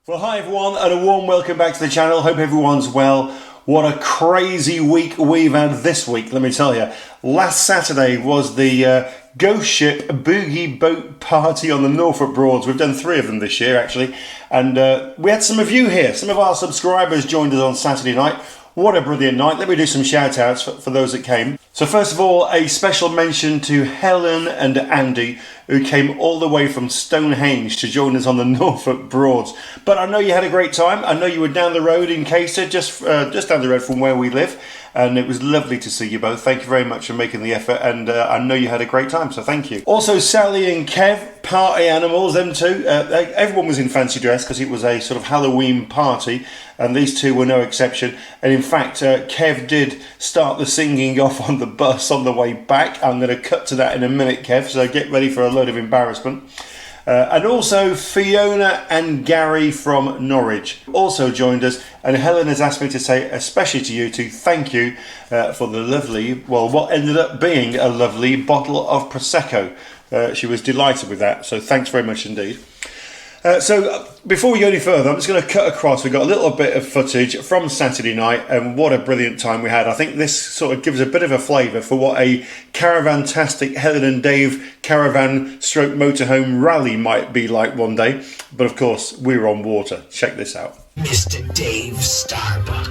Well, hi everyone, and a warm welcome back to the channel. Hope everyone's well. What a crazy week we've had this week, let me tell you. Last Saturday was the Ghost Ship Boogie Boat Party on the Norfolk Broads. We've done 3 of them this year, actually. And we had some of you here. Some of our subscribers joined us on Saturday night. What a brilliant night. Let me do some shout outs for those that came. So first of all, a special mention to Helen and Andy, who came all the way from Stonehenge to join us on the Norfolk Broads. But I know you had a great time. I know you were down the road in Caister, just down the road from where we live. And it was lovely to see you both. Thank you very much for making the effort. And I know you had a great time, so thank you. Also, Sally and Kev, party animals, them two. Everyone was in fancy dress because it was a sort of Halloween party. And these two were no exception. And in fact, Kev did start the singing off on the bus on the way back. I'm going to cut to that in a minute, Kev, so get ready for a load of embarrassment. And also Fiona and Gary from Norwich also joined us, and Helen has asked me to say, especially to you two, thank you for the lovely, well, what ended up being a lovely bottle of Prosecco. She was delighted with that, so thanks very much indeed. So before we go any further, I'm just going to cut across. We've got a little bit of footage from Saturday night, and what a brilliant time we had. I think this sort of gives a bit of a flavour for what a caravantastic Helen and Dave caravan stroke motorhome rally might be like one day. But of course, we're on water. Check this out. Mr. Dave Starbuck.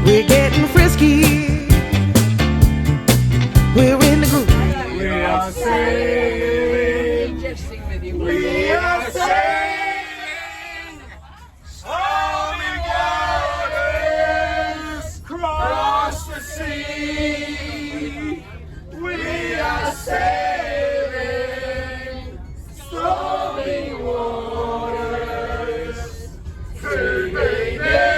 We're getting frisky. We're in the groove. We are sailing. We are sailing. Stormy waters cross the sea. We are sailing. Stormy waters to be there.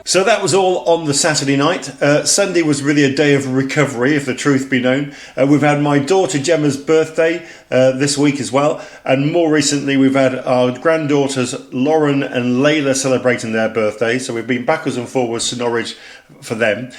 So that was all on the Saturday night. Sunday was really a day of recovery, if the truth be known. We've had my daughter Gemma's birthday this week as well. And more recently, we've had our granddaughters Lauren and Layla celebrating their birthday. So we've been backwards and forwards to Norwich for them.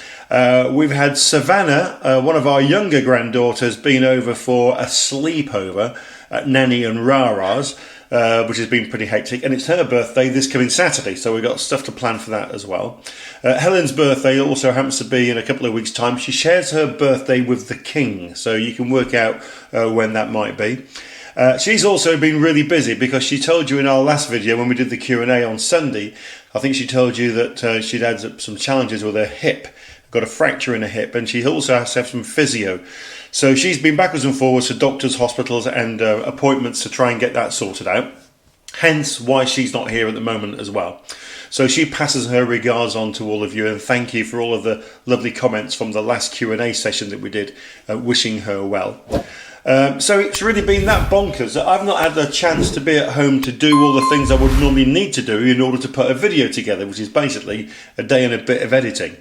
We've had Savannah, one of our younger granddaughters, been over for a sleepover at Nanny and Rara's. Which has been pretty hectic, and it's her birthday this coming Saturday, so we've got stuff to plan for that as well. Helen's birthday also happens to be in a couple of weeks' time. She shares her birthday with the King, so you can work out when that might be. She's also been really busy because she told you in our last video when we did the Q&A on Sunday, I think she told you that she'd had some challenges with her hip, got a fracture in her hip, and she also has to have some physio. So she's been backwards and forwards to doctors, hospitals and appointments to try and get that sorted out. Hence why she's not here at the moment as well. So she passes her regards on to all of you, and thank you for all of the lovely comments from the last Q&A session that we did, wishing her well. So it's really been that bonkers that I've not had the chance to be at home to do all the things I would normally need to do in order to put a video together, which is basically a day and a bit of editing.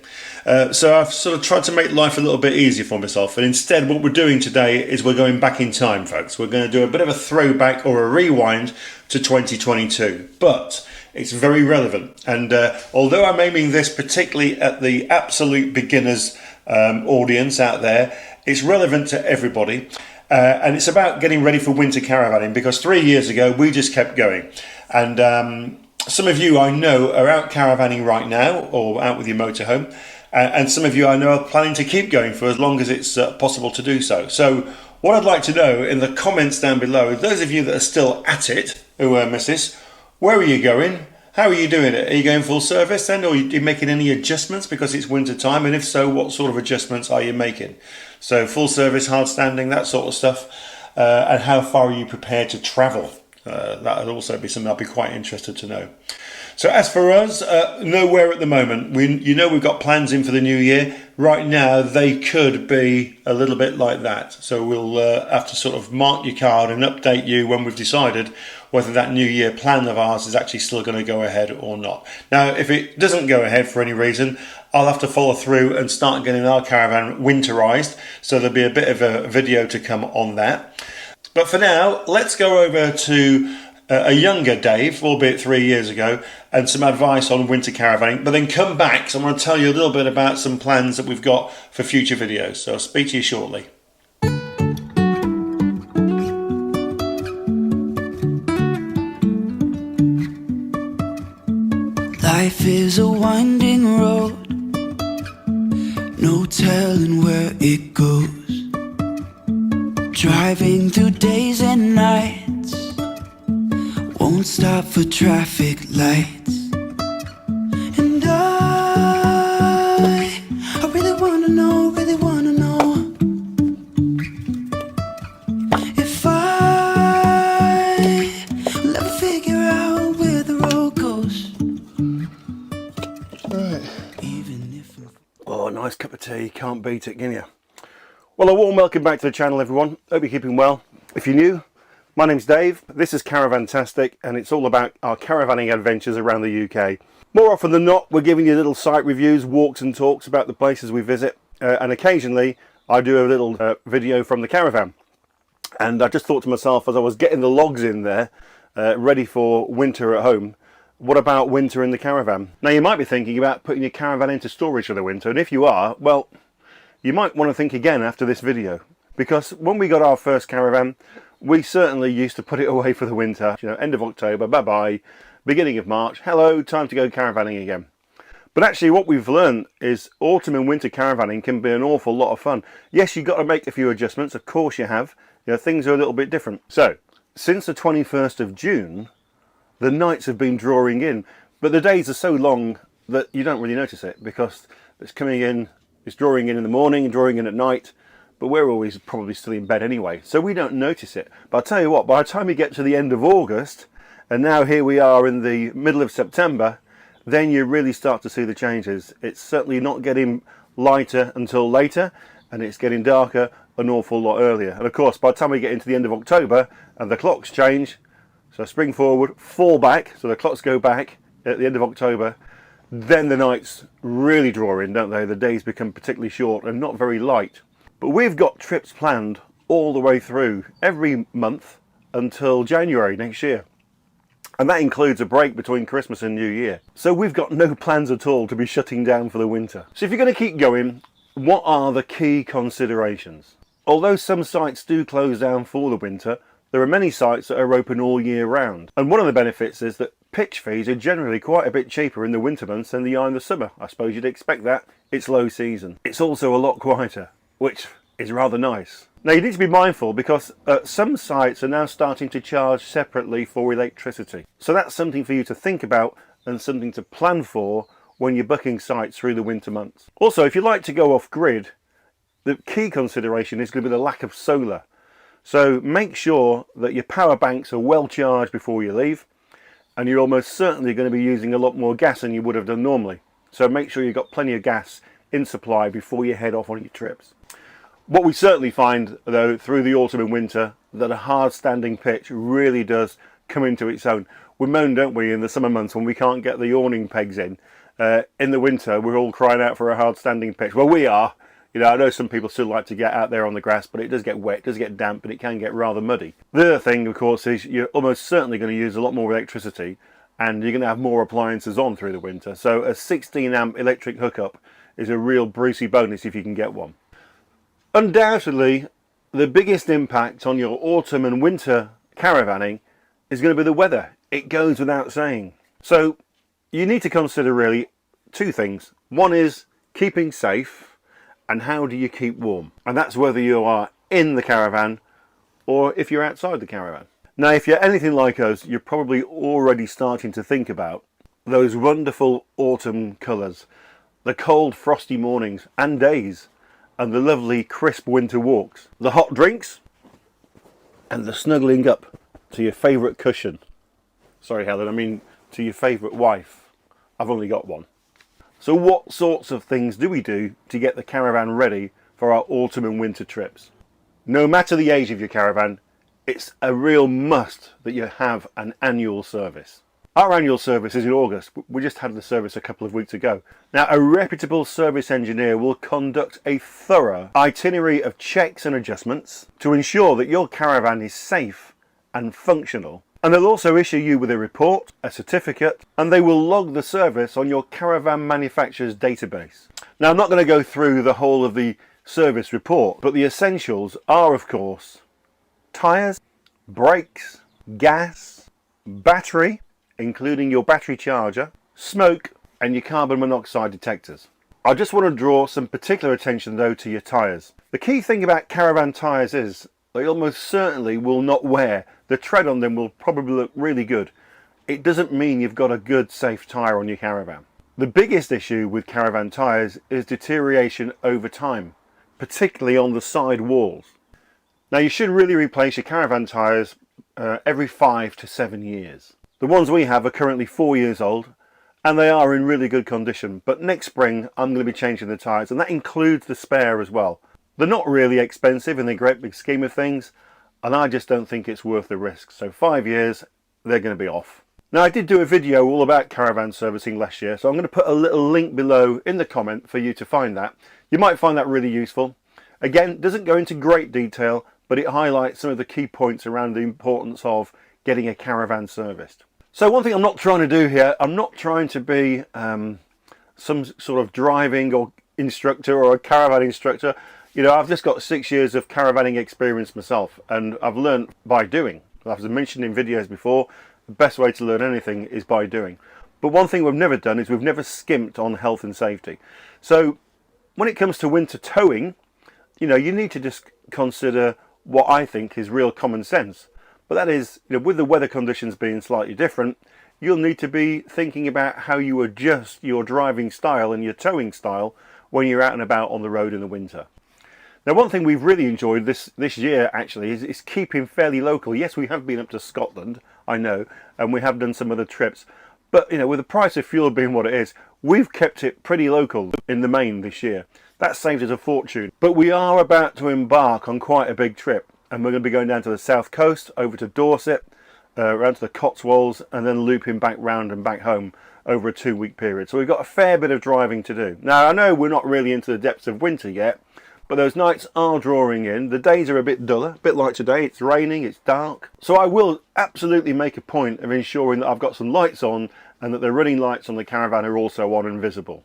So I've sort of tried to make life a little bit easier for myself, and instead what we're doing today is we're going back in time, folks. We're going to do a bit of a throwback or a rewind to 2022, but it's very relevant. And although I'm aiming this particularly at the absolute beginners audience out there, it's relevant to everybody. And it's about getting ready for winter caravanning, because 3 years ago we just kept going. And some of you I know are out caravanning right now, or out with your motorhome. And some of you I know are planning to keep going for as long as it's possible to do so. So what I'd like to know in the comments down below, those of you that are still at it, who miss this, where are you going? How are you doing it? Are you going full service then, or are you making any adjustments because it's winter time? And if so, what sort of adjustments are you making? So full service, hard standing, that sort of stuff. And how far are you prepared to travel? That would also be something I'd be quite interested to know. So as for us, nowhere at the moment. We've got plans in for the new year. Right now, they could be a little bit like that. So we'll have to sort of mark your card and update you when we've decided whether that new year plan of ours is actually still going to go ahead or not. Now, if it doesn't go ahead for any reason, I'll have to follow through and start getting our caravan winterized. So there'll be a bit of a video to come on that. But for now, let's go over to a younger Dave, albeit 3 years ago, and some advice on winter caravanning, but then come back, so I'm going to tell you a little bit about some plans that we've got for future videos. So I'll speak to you shortly. Life is a winding road, no telling where it goes. Driving through days and nights, won't stop for traffic lights. And I really wanna know if I'll ever figure out where the road goes. Right. Oh, nice cup of tea, can't beat it, can you? Well, a warm welcome back to the channel, everyone. Hope you're keeping well. If you're new, my name's Dave, this is Caravantastic, and it's all about our caravanning adventures around the UK. More often than not, we're giving you little site reviews, walks and talks about the places we visit, and occasionally I do a little video from the caravan. And I just thought to myself, as I was getting the logs in there, ready for winter at home, what about winter in the caravan? Now, you might be thinking about putting your caravan into storage for the winter, and if you are, well, you might want to think again after this video. Because when we got our first caravan, we certainly used to put it away for the winter. You know, end of October, bye-bye. Beginning of March, hello, time to go caravanning again. But actually what we've learned is autumn and winter caravanning can be an awful lot of fun. Yes, you've got to make a few adjustments, of course you have. You know, things are a little bit different. So, since the 21st of June, the nights have been drawing in. But the days are so long that you don't really notice it, because it's coming in, it's drawing in the morning, drawing in at night. But we're always probably still in bed anyway, so we don't notice it. But I'll tell you what, by the time you get to the end of August, and now here we are in the middle of September, then you really start to see the changes. It's certainly not getting lighter until later, and it's getting darker an awful lot earlier. And of course, by the time we get into the end of October, and the clocks change, so spring forward, fall back, so the clocks go back at the end of October, then the nights really draw in, don't they? The days become particularly short and not very light. But we've got trips planned all the way through every month until January next year. And that includes a break between Christmas and New Year. So we've got no plans at all to be shutting down for the winter. So if you're going to keep going, what are the key considerations? Although some sites do close down for the winter, there are many sites that are open all year round. And one of the benefits is that pitch fees are generally quite a bit cheaper in the winter months than they are in the summer. I suppose you'd expect that. It's low season. It's also a lot quieter, which is rather nice. Now, you need to be mindful because some sites are now starting to charge separately for electricity. So that's something for you to think about and something to plan for when you're booking sites through the winter months. Also, if you like to go off grid, the key consideration is going to be the lack of solar. So make sure that your power banks are well charged before you leave, and you're almost certainly going to be using a lot more gas than you would have done normally. So make sure you've got plenty of gas in supply before you head off on your trips. What we certainly find, though, through the autumn and winter, that a hard standing pitch really does come into its own. We moan, don't we, in the summer months when we can't get the awning pegs in. In the winter, we're all crying out for a hard standing pitch. Well, we are. You know, I know some people still like to get out there on the grass, but it does get wet, it does get damp, and it can get rather muddy. The other thing, of course, is you're almost certainly going to use a lot more electricity, and you're going to have more appliances on through the winter. So a 16 amp electric hookup is a real breezy bonus if you can get one. Undoubtedly, the biggest impact on your autumn and winter caravanning is going to be the weather. It goes without saying. So you need to consider really two things. One is keeping safe, and how do you keep warm? And that's whether you are in the caravan or if you're outside the caravan. Now, if you're anything like us, you're probably already starting to think about those wonderful autumn colours, the cold frosty mornings and days, and the lovely crisp winter walks, the hot drinks, and the snuggling up to your favourite cushion. Sorry Helen, I mean to your favourite wife. I've only got one. So what sorts of things do we do to get the caravan ready for our autumn and winter trips? No matter the age of your caravan, it's a real must that you have an annual service. Our annual service is in August. We just had the service a couple of weeks ago. Now, a reputable service engineer will conduct a thorough itinerary of checks and adjustments to ensure that your caravan is safe and functional. And they'll also issue you with a report, a certificate, and they will log the service on your caravan manufacturer's database. Now, I'm not going to go through the whole of the service report, but the essentials are, of course, tyres, brakes, gas, battery, including your battery charger, smoke, and your carbon monoxide detectors. I just want to draw some particular attention though to your tyres. The key thing about caravan tyres is they almost certainly will not wear. The tread on them will probably look really good. It doesn't mean you've got a good, safe tyre on your caravan. The biggest issue with caravan tyres is deterioration over time, particularly on the side walls. Now you should really replace your caravan tyres every 5 to 7 years. The ones we have are currently 4 years old and they are in really good condition, but next spring I'm going to be changing the tyres, and that includes the spare as well. They're not really expensive in the great big scheme of things, and I just don't think it's worth the risk. So 5 years, they're going to be off. Now I did do a video all about caravan servicing last year, so I'm going to put a little link below in the comment for you to find that. You might find that really useful. Again, it doesn't go into great detail, but it highlights some of the key points around the importance of getting a caravan serviced. So one thing I'm not trying to do here, I'm not trying to be some sort of driving or instructor or a caravan instructor. You know, I've just got 6 years of caravanning experience myself, and I've learned by doing. As I mentioned in videos before, the best way to learn anything is by doing. But one thing we've never done is we've never skimped on health and safety. So when it comes to winter towing, you know, you need to just consider what I think is real common sense. But that is, you know, with the weather conditions being slightly different, you'll need to be thinking about how you adjust your driving style and your towing style when you're out and about on the road in the winter. Now, one thing we've really enjoyed this year actually is keeping fairly local. Yes, we have been up to Scotland, I know, and we have done some other trips. But, you know, with the price of fuel being what it is, we've kept it pretty local in the main this year. That saved us a fortune. But we are about to embark on quite a big trip, and we're going to be going down to the south coast, over to Dorset, around to the Cotswolds, and then looping back round and back home over a 2-week period. So we've got a fair bit of driving to do. Now, I know we're not really into the depths of winter yet, but those nights are drawing in. The days are a bit duller, a bit like today. It's raining, it's dark. So I will absolutely make a point of ensuring that I've got some lights on and that the running lights on the caravan are also on and visible.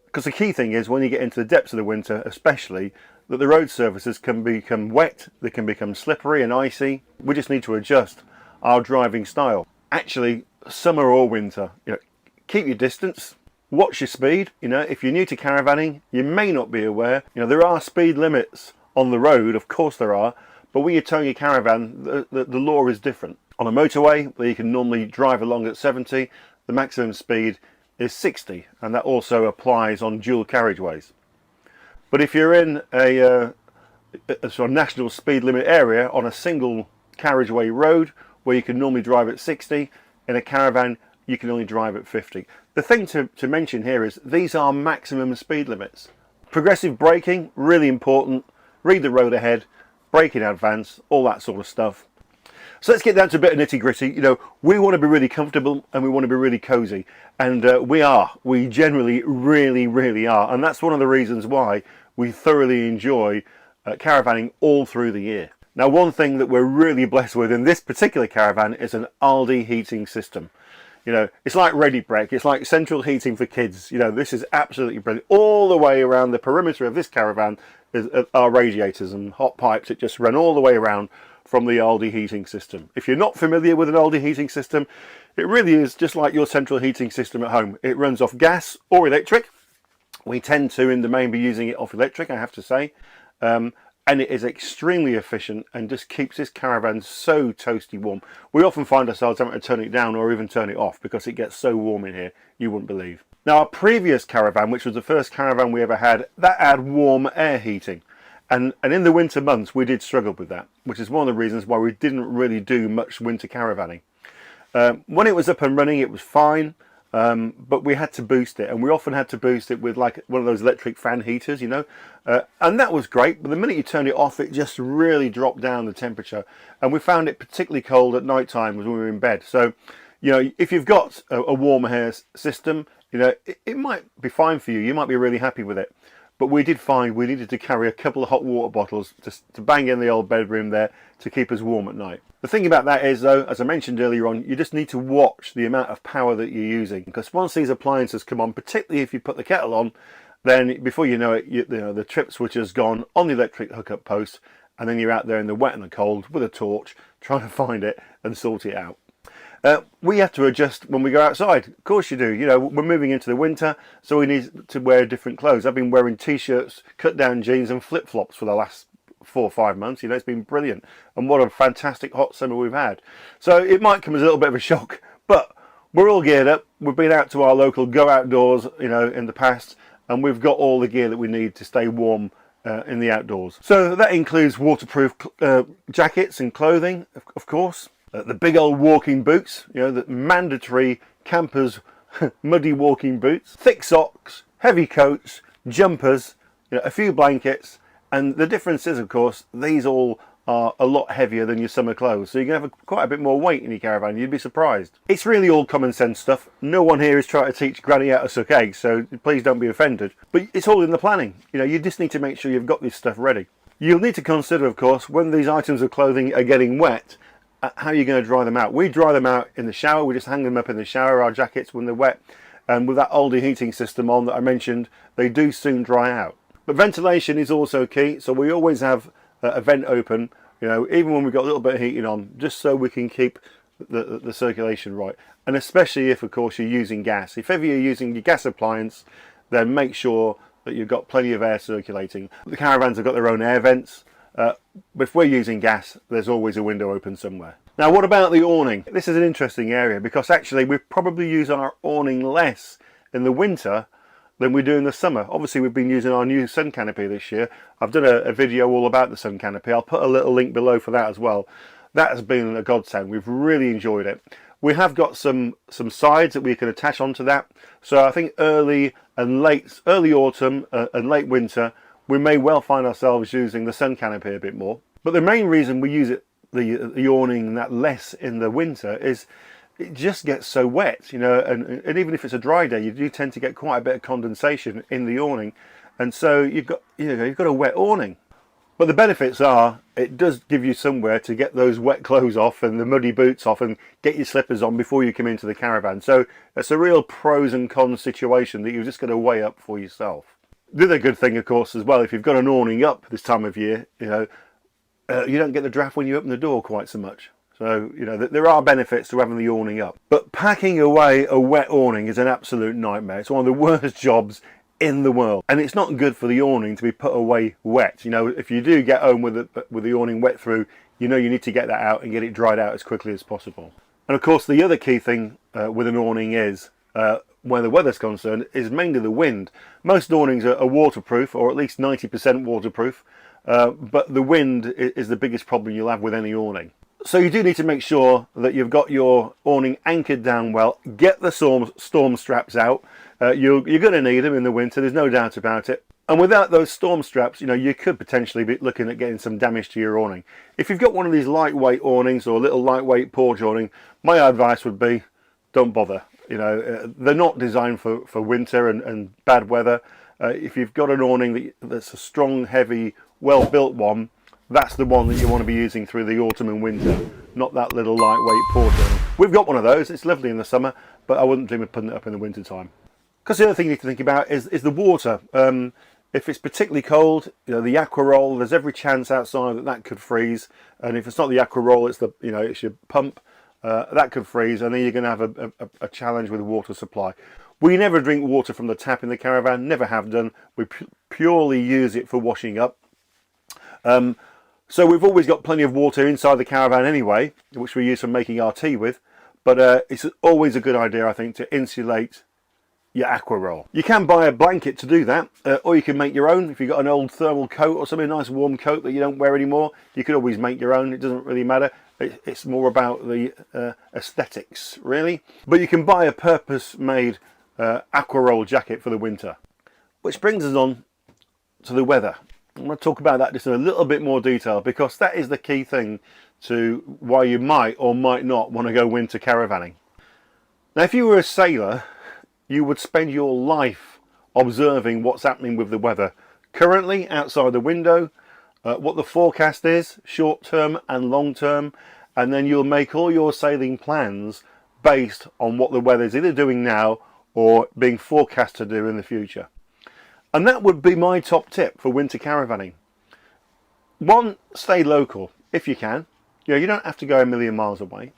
Because the key thing is, when you get into the depths of the winter especially, that the road surfaces can become wet, they can become slippery and icy. We just need to adjust our driving style. Actually, summer or winter, you know, keep your distance. Watch your speed. You know, if you're new to caravanning, you may not be aware. You know, there are speed limits on the road, of course there are, but when you're towing a caravan, the law is different. On a motorway, where you can normally drive along at 70, the maximum speed is 60, and that also applies on dual carriageways. But if you're in a sort of national speed limit area on a single carriageway road, where you can normally drive at 60, in a caravan, you can only drive at 50. The thing to mention here is these are maximum speed limits. Progressive braking, really important. Read the road ahead, brake in advance, all that sort of stuff. So let's get down to a bit of nitty gritty. You know, we want to be really comfortable and we want to be really cozy. And we generally really are. And that's one of the reasons why we thoroughly enjoy caravanning all through the year. Now, one thing that we're really blessed with in this particular caravan is an Aldi heating system. You know, it's like Ready Brek, it's like central heating for kids. You know, this is absolutely brilliant. All the way around the perimeter of this caravan are radiators and hot pipes that just run all the way around from the Aldi heating system. If you're not familiar with an Aldi heating system, it really is just like your central heating system at home. It runs off gas or electric. We tend to, in the main, be using it off electric, I have to say. And and it is extremely efficient and just keeps this caravan so toasty warm. We often find ourselves having to turn it down or even turn it off because it gets so warm in here, you wouldn't believe. Now, our previous caravan, which was the first caravan we ever had, that had warm air heating. And in the winter months, we did struggle with that, which is one of the reasons why we didn't really do much winter caravanning. When it was up and running, it was fine, but we had to boost it, and we often had to boost it with like one of those electric fan heaters, you know, and that was great. But the minute you turned it off, it just really dropped down the temperature, and we found it particularly cold at night time when we were in bed. So, you know, if you've got a warm air system, you know, it might be fine for you. You might be really happy with it. But we did find we needed to carry a couple of hot water bottles to bang in the old bedroom there to keep us warm at night. The thing about that is, though, as I mentioned earlier on, you just need to watch the amount of power that you're using. Because once these appliances come on, particularly if you put the kettle on, then before you know it, you know, the trip switch has gone on the electric hookup post, and then you're out there in the wet and the cold with a torch trying to find it and sort it out. We have to adjust when we go outside. Of course you do. You know, we're moving into the winter, so we need to wear different clothes. I've been wearing t-shirts, cut-down jeans and flip-flops for the last 4 or 5 months. You know, it's been brilliant. And what a fantastic hot summer we've had. So it might come as a little bit of a shock, but we're all geared up. We've been out to our local Go Outdoors, you know, in the past, and we've got all the gear that we need to stay warm in the outdoors. So that includes waterproof jackets and clothing, of course. The big old walking boots, you know, the mandatory campers muddy walking boots, thick socks, heavy coats, jumpers, you know, a few blankets, and the difference is, of course, these all are a lot heavier than your summer clothes, so you can have quite a bit more weight in your caravan. You'd be surprised. It's really all common sense stuff. No one here is trying to teach granny how to suck eggs, so please don't be offended. But it's all in the planning. You know, you just need to make sure you've got this stuff ready. You'll need to consider, of course, when these items of clothing are getting wet, how are you going to dry them out? We dry them out in the shower. We just hang them up in the shower, our jackets, when they're wet. And with that Aldi heating system on that I mentioned, they do soon dry out. But ventilation is also key. So we always have a vent open, you know, even when we've got a little bit of heating on, just so we can keep the circulation right. And especially if, of course, you're using gas. If ever you're using your gas appliance, then make sure that you've got plenty of air circulating. The caravans have got their own air vents. But if we're using gas, there's always a window open somewhere. Now, what about the awning? This is an interesting area because actually we probably use our awning less in the winter than we do in the summer. Obviously, we've been using our new sun canopy this year. I've done a video all about the sun canopy. I'll put a little link below for that as well. That has been a godsend. We've really enjoyed it. We have got some sides that we can attach onto that. So I think early autumn and late winter, we may well find ourselves using the sun canopy a bit more. But the main reason we use the awning that less in the winter is it just gets so wet, you know, and even if it's a dry day, you do tend to get quite a bit of condensation in the awning, and so you've got a wet awning. But the benefits are it does give you somewhere to get those wet clothes off and the muddy boots off and get your slippers on before you come into the caravan. So it's a real pros and cons situation that you've just got to weigh up for yourself. The other good thing, of course, as well, if you've got an awning up this time of year, you know, you don't get the draft when you open the door quite so much. So, you know, there are benefits to having the awning up. But packing away a wet awning is an absolute nightmare. It's one of the worst jobs in the world. And it's not good for the awning to be put away wet. You know, if you do get home with the awning wet through, you know you need to get that out and get it dried out as quickly as possible. And of course, the other key thing with an awning is where the weather's concerned is mainly the wind. Most awnings are waterproof, or at least 90% waterproof, but the wind is the biggest problem you'll have with any awning. So you do need to make sure that you've got your awning anchored down well. Get the storm straps out. You're going to need them in the winter, there's no doubt about it. And without those storm straps, you know, you could potentially be looking at getting some damage to your awning. If you've got one of these lightweight awnings or a little lightweight porch awning, my advice would be don't bother. You know, they're not designed for winter and bad weather. If you've got an awning that's a strong, heavy, well-built one, that's the one that you want to be using through the autumn and winter, not that little lightweight porch awning. We've got one of those. It's lovely in the summer, but I wouldn't dream of putting it up in the winter time. Because the other thing you need to think about is the water. If it's particularly cold, you know, the aqua roll, there's every chance outside that could freeze. And if it's not the aqua roll, it's it's your pump. That could freeze, and then you're going to have a challenge with water supply. We never drink water from the tap in the caravan, never have done. We purely use it for washing up. So we've always got plenty of water inside the caravan anyway, which we use for making our tea with. But it's always a good idea, I think, to insulate your aqua roll. You can buy a blanket to do that, or you can make your own. If you've got an old thermal coat or something, a nice warm coat that you don't wear anymore, you could always make your own. It doesn't really matter. It's more about the aesthetics, really. But you can buy a purpose-made aqua roll jacket for the winter. Which brings us on to the weather. I'm going to talk about that just in a little bit more detail, because that is the key thing to why you might or might not want to go winter caravanning. Now, if you were a sailor, you would spend your life observing what's happening with the weather currently outside the window, what the forecast is, short term and long term, and then you'll make all your sailing plans based on what the weather is either doing now or being forecast to do in the future. And that would be my top tip for winter caravanning. One, stay local if you can. You don't have to go a million miles away.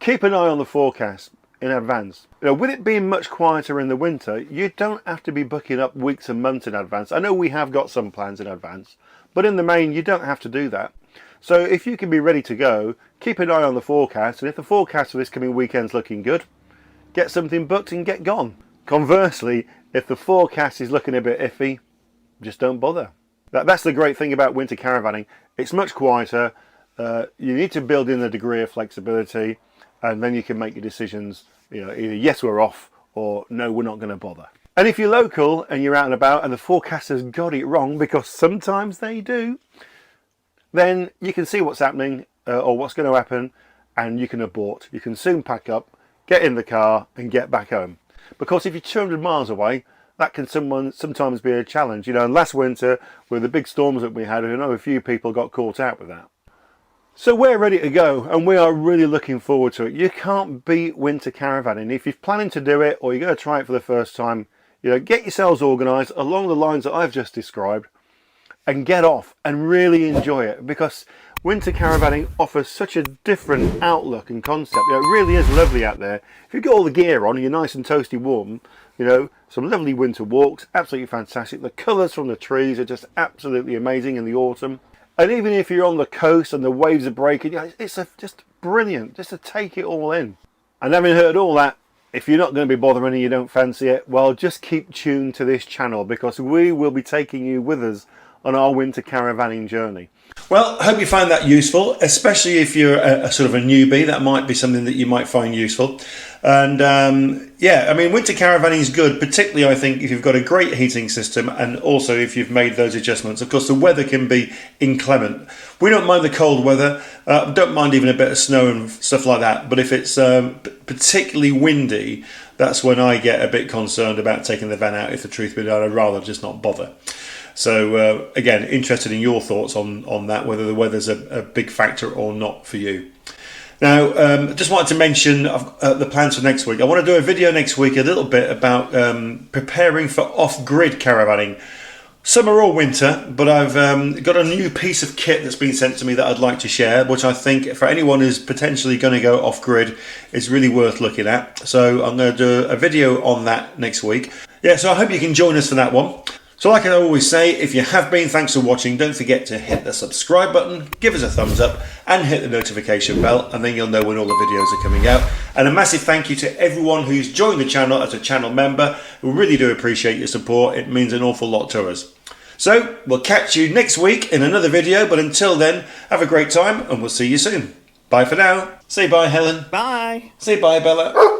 Keep an eye on the forecast in advance. With it being much quieter in the winter, you don't have to be booking up weeks and months in advance. I know we have got some plans in advance, but in the main you don't have to do that. So if you can be ready to go, keep an eye on the forecast, and if the forecast for this coming weekend's looking good, get something booked and get gone. Conversely, if the forecast is looking a bit iffy, just don't bother. That's the great thing about winter caravanning. It's much quieter. You need to build in a degree of flexibility, and then you can make your decisions, either yes, we're off, or no, we're not going to bother. And if you're local and you're out and about and the forecasters got it wrong, because sometimes they do, then you can see what's happening or what's going to happen, and you can abort. You can soon pack up, get in the car and get back home. Because if you're 200 miles away, that can sometimes be a challenge. And last winter, with the big storms that we had, I know a few people got caught out with that. So we're ready to go, and we are really looking forward to it. You can't beat winter caravanning. If you're planning to do it, or you're going to try it for the first time, get yourselves organised along the lines that I've just described, and get off and really enjoy it, because winter caravanning offers such a different outlook and concept. It really is lovely out there. If you've got all the gear on and you're nice and toasty warm, some lovely winter walks, absolutely fantastic. The colours from the trees are just absolutely amazing in the autumn. And even if you're on the coast and the waves are breaking, it's just brilliant just to take it all in. And having heard all that, if you're not going to be bothering and you don't fancy it, well, just keep tuned to this channel, because we will be taking you with us on our winter caravanning journey. Well, I hope you find that useful, especially if you're a sort of a newbie. That might be something that you might find useful. And winter caravanning is good, particularly I think if you've got a great heating system, and also if you've made those adjustments. Of course, the weather can be inclement. We don't mind the cold weather, don't mind even a bit of snow and stuff like that. But if it's particularly windy, that's when I get a bit concerned about taking the van out. If the truth be known, I'd rather just not bother. So again, interested in your thoughts on that, whether the weather's a big factor or not for you. Now, just wanted to mention the plans for next week. I want to do a video next week a little bit about preparing for off-grid caravanning. Summer or winter, but I've got a new piece of kit that's been sent to me that I'd like to share, which I think for anyone who's potentially going to go off-grid is really worth looking at. So I'm going to do a video on that next week. Yeah, so I hope you can join us for that one. So like I always say, if you have been, thanks for watching. Don't forget to hit the subscribe button, give us a thumbs up and hit the notification bell, and then you'll know when all the videos are coming out. And a massive thank you to everyone who's joined the channel as a channel member. We really do appreciate your support. It means an awful lot to us. So we'll catch you next week in another video, but until then, have a great time and we'll see you soon. Bye for now. Say bye, Helen. Bye. Say bye, Bella.